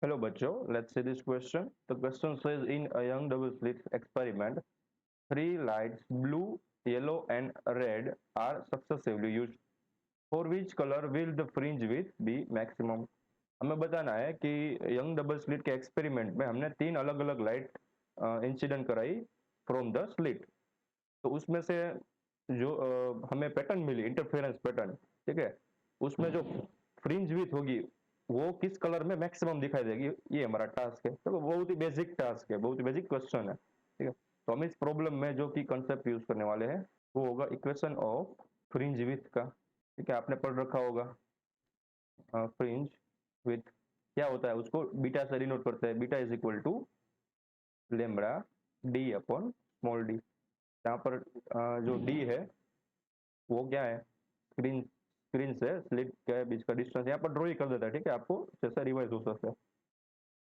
Hello, Bacho. Let's see this question. The question says in a young double slit experiment, three lights blue, yellow, and red are successively used. For which color will the fringe width be maximum? हमें बताना है कि young double slit के experiment में हमने तीन अलग अलग लाइट इंसिडेंट कराई फ्रॉम द स्लिट। तो उसमें से जो हमें पैटर्न मिली इंटरफेरेंस पैटर्न, ठीक है, उसमें जो फ्रिंज विथ होगी वो किस कलर में मैक्सिमम दिखाई देगी, ये हमारा टास्क है। तो बहुत ही बेसिक टास्क है, बहुत ही बेसिक क्वेश्चन है, ठीक है। तो हम इस प्रॉब्लम में जो कि कंसेप्ट यूज करने वाले हैं वो होगा इक्वेशन ऑफ फ्रिंज विथ का, ठीक है। आपने पढ़ रखा होगा फ्रिंज विथ क्या होता है, उसको बीटा से डिनोट करते हैं। Beta is equal to lambda D upon small D. यहाँ पर जो डी है वो क्या है, स्क्रीन स्क्रीन से स्लिट के बीच का डिस्टेंस यहाँ पर ड्रॉ ही कर देता है, ठीक है, आपको जैसा रिवाइज हो सकता है।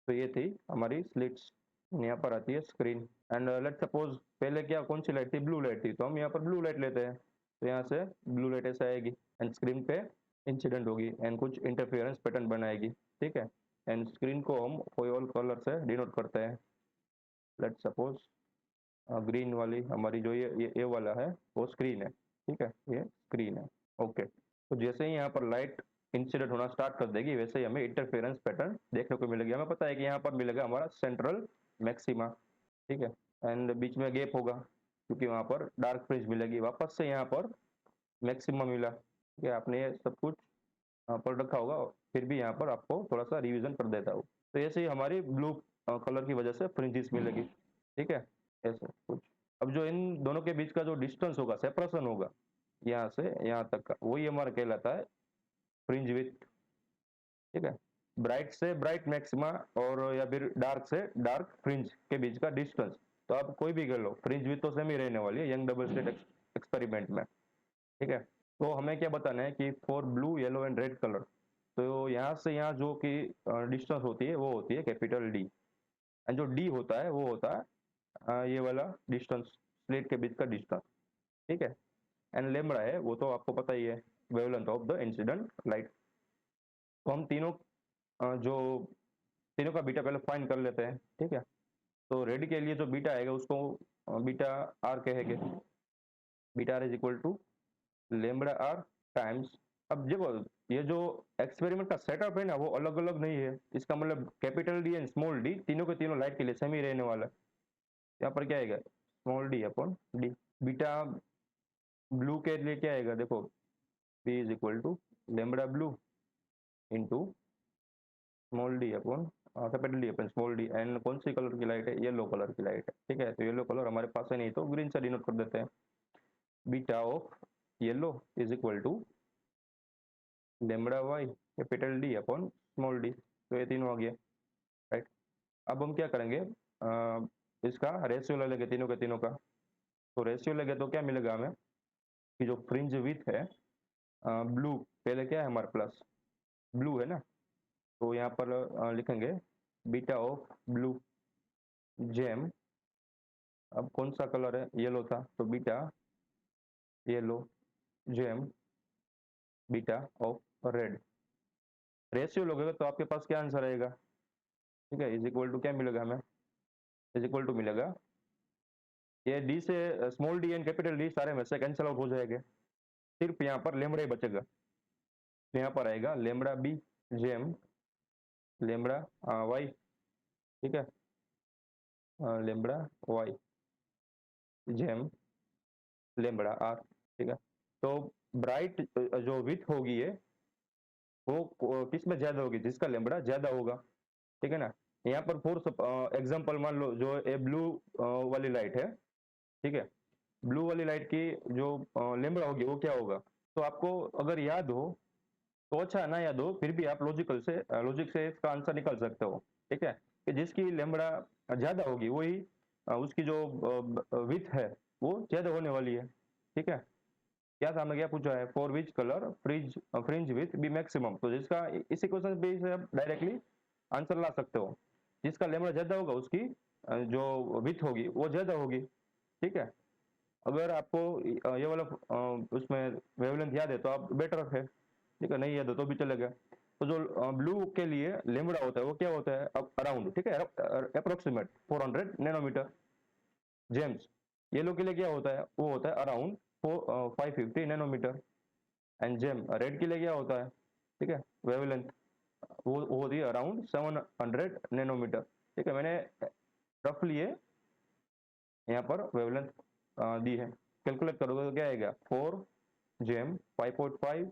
तो ये थी हमारी स्लिट्स, यहाँ पर आती है स्क्रीन। एंड लेट सपोज पहले क्या कौन सी लाइट थी, ब्लू लाइट थी, तो हम यहाँ पर ब्लू लाइट लेते हैं। तो यहाँ से ब्लू लाइट ऐसे आएगी एंड स्क्रीन पे इंसिडेंट होगी एंड कुछ इंटरफेरेंस पैटर्न बनाएगी, ठीक है। एंड स्क्रीन को हम कोई और कलर से डिनोट करते हैं। लेट सपोज ग्रीन वाली हमारी जो ये वाला है वो स्क्रीन है, ठीक है, ये स्क्रीन है। ओके, तो जैसे ही यहाँ पर लाइट इंसिडेंट होना स्टार्ट कर देगी वैसे ही हमें इंटरफेरेंस पैटर्न देखने को मिलेगी। हमें पता है कि यहाँ पर मिलेगा हमारा सेंट्रल मैक्सिमा, ठीक है। एंड बीच में गैप होगा क्योंकि वहाँ पर डार्क फ्रिंज मिलेगी। वापस से यहाँ पर मैक्सिमा मिला, ठीक है। आपने ये सब कुछ पढ़ रखा होगा, फिर भी यहाँ पर आपको थोड़ा सा रिविजन कर देता हूँ। तो ऐसे ही हमारी ब्लू कलर की वजह से फ्रिंजेस मिलेगी, ठीक है, ऐसे कुछ। अब जो इन दोनों के बीच का जो डिस्टेंस होगा, सेपरेशन होगा यहाँ से यहाँ तक का, वही हमारा कहलाता है फ्रिंज विड्थ, ठीक है। ब्राइट से ब्राइट मैक्सिमा और या फिर डार्क से डार्क फ्रिंज के बीच का डिस्टेंस। तो आप कोई भी कर लो, फ्रिंज विड्थ तो सेम ही रहने वाली है यंग डबल स्लिट एक्सपेरिमेंट में, ठीक है। तो हमें क्या बताना है कि for blue yellow and red colour, तो यहाँ से यहाँ जो कि डिस्टेंस होती है वो होती है कैपिटल डी। एंड जो डी होता है वो होता है ये वाला डिस्टेंस, स्लिट के बीच का डिस्टेंस, ठीक है। एंड लेमड़ा है वो तो आपको पता ही है, wavelength of the incident light. तो हम तीनों जो तीनों का बीटा पहले फाइंड कर लेते हैं, ठीक है। तो रेड के लिए जो बीटा आएगा उसको बीटा आर कहेंगे। Beta R is equal to lambda R times. अब देखो ये जो एक्सपेरिमेंट का सेटअप है ना वो अलग अलग नहीं है। इसका मतलब capital D and small D तीनों के तीनों लाइट के लिए सेम ही रहने वाला है। यहाँ पर क्या आएगा, small D upon D. Beta blue के लिए क्या आएगा, देखो B is equal to lambda blue into small D upon capital D upon small D. And कौन सी कलर की लाइट है, येलो कलर की लाइट है, ठीक है। तो येलो कलर हमारे पास है नहीं तो ग्रीन से डिनोट कर देते हैं। Beta of yellow is equal to lambda Y capital D upon small D. तो ये तीनों आ गया, राइट। अब हम क्या करेंगे, इसका रेशियो ले लेंगे तीनों के तीनों का। तो रेशियो लेंगे तो क्या मिलेगा हमें कि जो फ्रिंज विथ है ब्लू, पहले क्या है हमारे प्लस ब्लू है ना, तो यहाँ पर लिखेंगे बीटा ऑफ ब्लू जेम। अब कौन सा कलर है, येलो था, तो beta yellow GeM beta of red. Ratio लोगे तो आपके पास क्या आंसर आएगा, ठीक है, इज इक्वल टू क्या मिलेगा हमें, इज इक्वल टू मिलेगा ये डी से small D and capital D सारे में से कैंसिल आउट हो जाएंगे। सिर्फ यहाँ पर लेमड़ा ही बचेगा। तो यहाँ पर आएगा लेमड़ा बी जेम लेमड़ा वाई, ठीक है, लेमड़ा वाई जेम लेमड़ा आर, ठीक है। तो ब्राइट जो विथ होगी ये वो किस में ज्यादा होगी, जिसका लेमड़ा ज्यादा होगा, ठीक है ना। यहाँ पर फॉर एग्जांपल मान लो जो ये ब्लू वाली लाइट है, ठीक है, ब्लू वाली लाइट की जो लेमड़ा होगी वो क्या होगा। तो आपको अगर याद हो तो अच्छा, ना याद हो फिर भी आप लॉजिक से इसका आंसर निकाल सकते हो, ठीक है। कि जिसकी लेमड़ा ज्यादा होगी वही उसकी जो विथ है वो ज्यादा होने वाली है, ठीक है। क्या था, हमें क्या पूछा है, for which colour fringe fringe with be maximum. तो जिसका इसी क्वेश्चन पे से आप डायरेक्टली आंसर ला सकते हो। जिसका लेमड़ा ज्यादा होगा उसकी जो विथ होगी वो ज्यादा होगी, ठीक है। अगर आपको ये वाला उसमें वेवलेंथ याद है तो आप बेटर है, ठीक है, नहीं याद हो तो भी चलेगा। तो जो ब्लू के लिए लेमड़ा होता है वो क्या होता है, अराउंड, ठीक है, अप्रोक्सीमेट 400 नैनोमीटर। जेम्स येलो के लिए क्या होता है, वो होता है अराउंड 550 नैनोमीटर। एंड जेम रेड के लिए क्या होता है, ठीक है, वेवलेंथ वो होती है अराउंड 700 नैनोमीटर। ठीक है, मैंने रफली ये यहाँ पर वेवलेंथ दी है। कैलकुलेट करोगे तो क्या आएगा, 4 जेम 5.5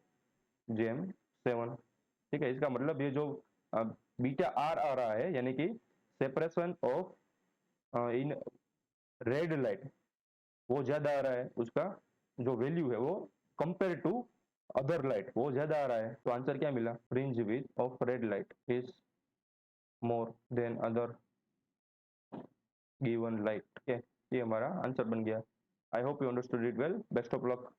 जेम 7। ठीक है, इसका मतलब ये जो बीटा आर आ रहा है, यानी कि separation of in red light, वो ज्यादा आ रहा है, उसका जो वैल्यू है वो कंपेयर टू अदर लाइट वो ज्यादा आ रहा है। तो आंसर क्या मिला, fringe width of red light is more than other given light. ठीक है, ये हमारा आंसर बन गया। I hope you understood it well. Best of luck.